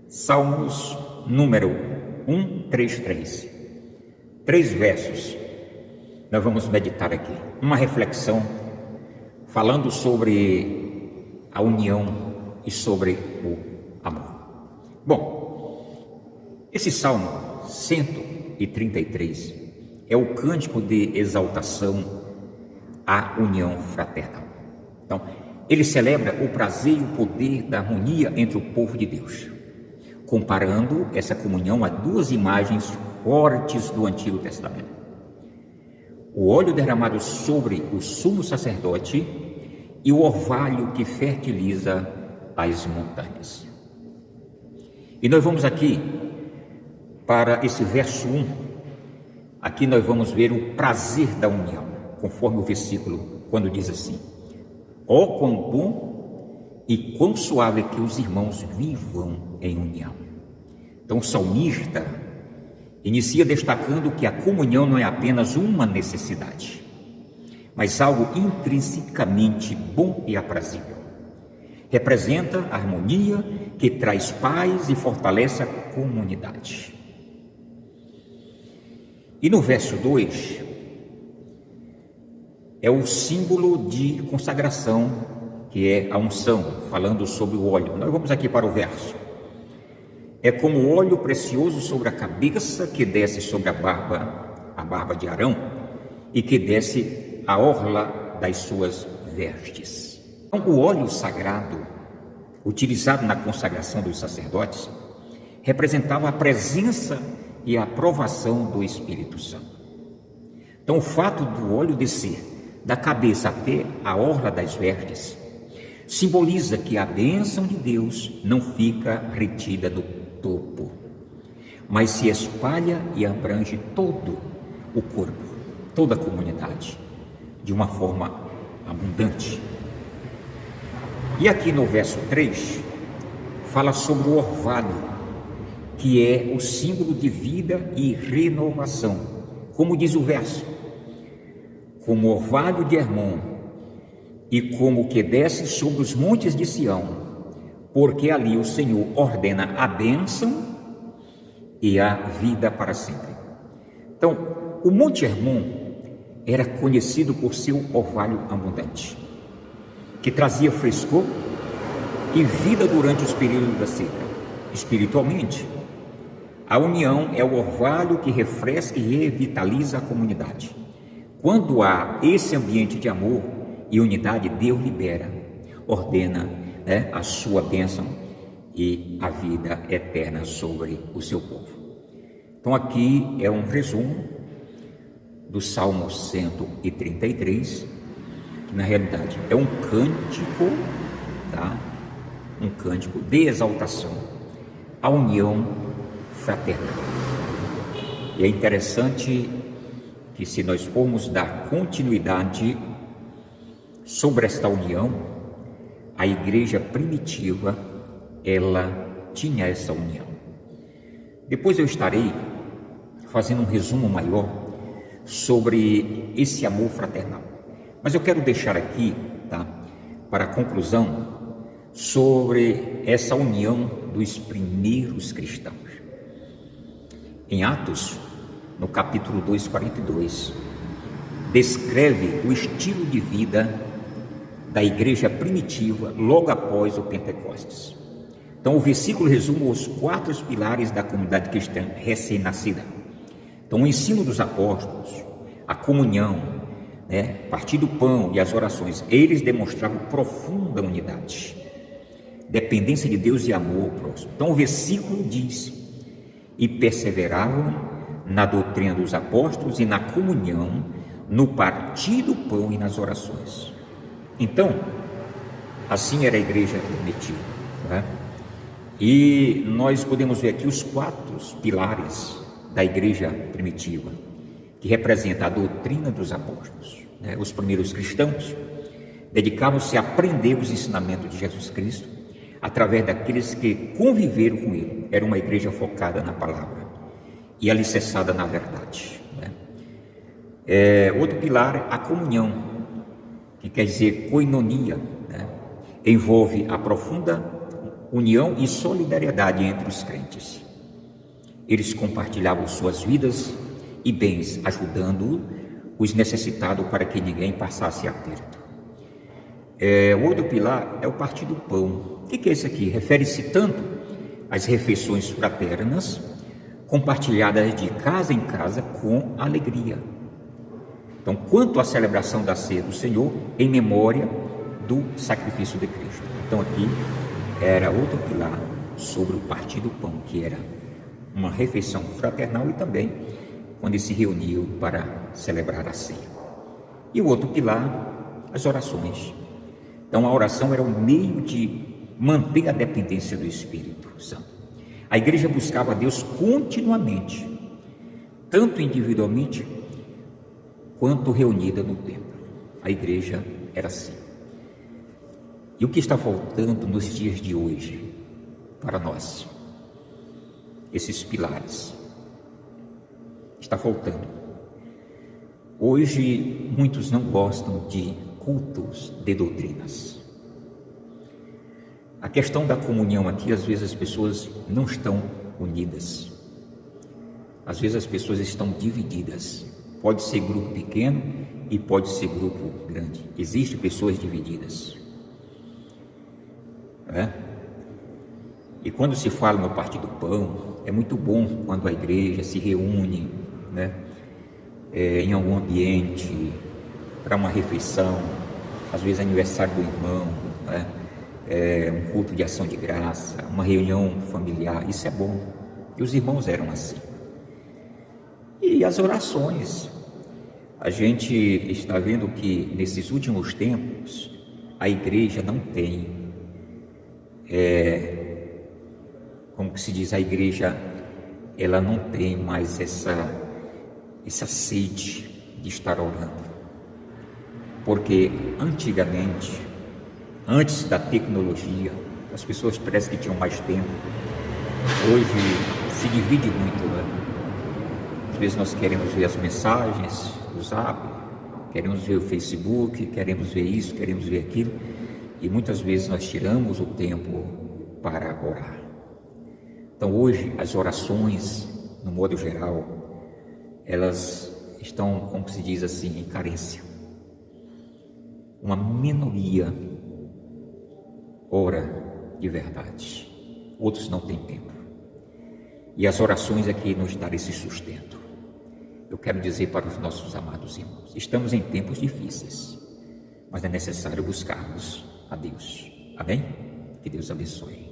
Salmos número 133. 3 versos. Nós vamos meditar aqui. Uma reflexão falando sobre a união e sobre o amor. Bom, esse Salmo 133 é o cântico de exaltação à união fraternal. Então, ele celebra o prazer e o poder da harmonia entre o povo de Deus, comparando essa comunhão a 2 imagens fortes do Antigo Testamento: o óleo derramado sobre o sumo sacerdote e o orvalho que fertiliza as montanhas. E nós vamos aqui para esse verso 1. Aqui nós vamos ver o prazer da união, conforme o versículo, quando diz assim: ó, quão bom e quão suave é que os irmãos vivam em união. Então o salmista inicia destacando que a comunhão não é apenas uma necessidade, mas algo intrinsecamente bom e aprazível. Representa a harmonia que traz paz e fortalece a comunidade. E no verso 2, é o símbolo de consagração, que é a unção, falando sobre o óleo. Nós vamos aqui para o verso. É como óleo precioso sobre a cabeça que desce sobre a barba de Arão, e que desce a orla das suas vestes. Então, o óleo sagrado, utilizado na consagração dos sacerdotes, representava a presença e a aprovação do Espírito Santo. Então, o fato do óleo descer da cabeça até a orla das vestes simboliza que a bênção de Deus não fica retida no topo, mas se espalha e abrange todo o corpo, toda a comunidade, de uma forma abundante. E aqui no verso 3, fala sobre o orvalho, que é o símbolo de vida e renovação. Como diz o verso: como orvalho de Hermon, e como que desce sobre os montes de Sião, porque ali o Senhor ordena a bênção e a vida para sempre. Então, o Monte Hermon era conhecido por seu orvalho abundante, que trazia frescor e vida durante os períodos da seca. Espiritualmente, a união é o orvalho que refresca e revitaliza a comunidade. Quando há esse ambiente de amor e unidade, Deus libera, ordena a sua bênção e a vida eterna sobre o seu povo. Então aqui é um resumo do Salmo 133, que na realidade é um cântico, um cântico de exaltação à união fraternal. E é interessante que, se nós formos dar continuidade sobre esta união, a igreja primitiva, ela tinha essa união. Depois eu estarei fazendo um resumo maior sobre esse amor fraternal. Mas eu quero deixar aqui, para a conclusão, sobre essa união dos primeiros cristãos. Em Atos, no capítulo 2, 42, descreve o estilo de vida da igreja primitiva logo após o Pentecostes. Então o versículo resume os 4 pilares da comunidade cristã recém-nascida. Então o ensino dos apóstolos, a comunhão, partir do pão e as orações, eles demonstravam profunda unidade, dependência de Deus e amor ao próximo. Então o versículo diz: e perseveravam na doutrina dos apóstolos e na comunhão, no partir do pão e nas orações. Então, assim era a igreja primitiva. E nós podemos ver aqui os 4 pilares da igreja primitiva, que representa a doutrina dos apóstolos. Os primeiros cristãos dedicavam-se a aprender os ensinamentos de Jesus Cristo através daqueles que conviveram com ele. Era uma igreja focada na palavra e alicerçada na verdade. Outro pilar, a comunhão, que quer dizer koinonia, envolve a profunda união e solidariedade entre os crentes. Eles compartilhavam suas vidas e bens, ajudando os necessitados para que ninguém passasse aperto. O outro pilar é o partir do pão. O que é isso aqui? Refere-se tanto às refeições fraternas, compartilhadas de casa em casa com alegria. Então, quanto à celebração da ceia do Senhor, em memória do sacrifício de Cristo. Então, aqui era outro pilar sobre o partir do pão, que era uma refeição fraternal e também quando eles se reuniam para celebrar a ceia. E o outro pilar, as orações. Então, a oração era um meio de manter a dependência do Espírito Santo. A igreja buscava a Deus continuamente, tanto individualmente quanto reunida no templo. A igreja era assim. E o que está faltando nos dias de hoje para nós? Esses pilares. Está faltando. Hoje muitos não gostam de cultos de doutrinas. A questão da comunhão aqui, às vezes as pessoas não estão unidas. Às vezes as pessoas estão divididas. Pode ser grupo pequeno e pode ser grupo grande. Existem pessoas divididas. E quando se fala no partir do pão, é muito bom quando a igreja se reúne, em algum ambiente, para uma refeição, às vezes aniversário do irmão, um culto de ação de graça, uma reunião familiar, isso é bom. E os irmãos eram assim. E as orações, a gente está vendo que nesses últimos tempos a igreja não tem, como que se diz, a igreja ela não tem mais essa sede de estar orando, porque antigamente, antes da tecnologia, as pessoas parecem que tinham mais tempo. Hoje se divide muito, Às vezes nós queremos ver as mensagens do Zap, queremos ver o Facebook, queremos ver isso, queremos ver aquilo, e muitas vezes nós tiramos o tempo para orar. Então hoje as orações, no modo geral, elas estão, como se diz assim, em carência. Uma minoria ora de verdade, outros não têm tempo. E as orações é que nos dão esse sustento. Eu quero dizer para os nossos amados irmãos, estamos em tempos difíceis, mas é necessário buscarmos a Deus. Amém? Que Deus abençoe.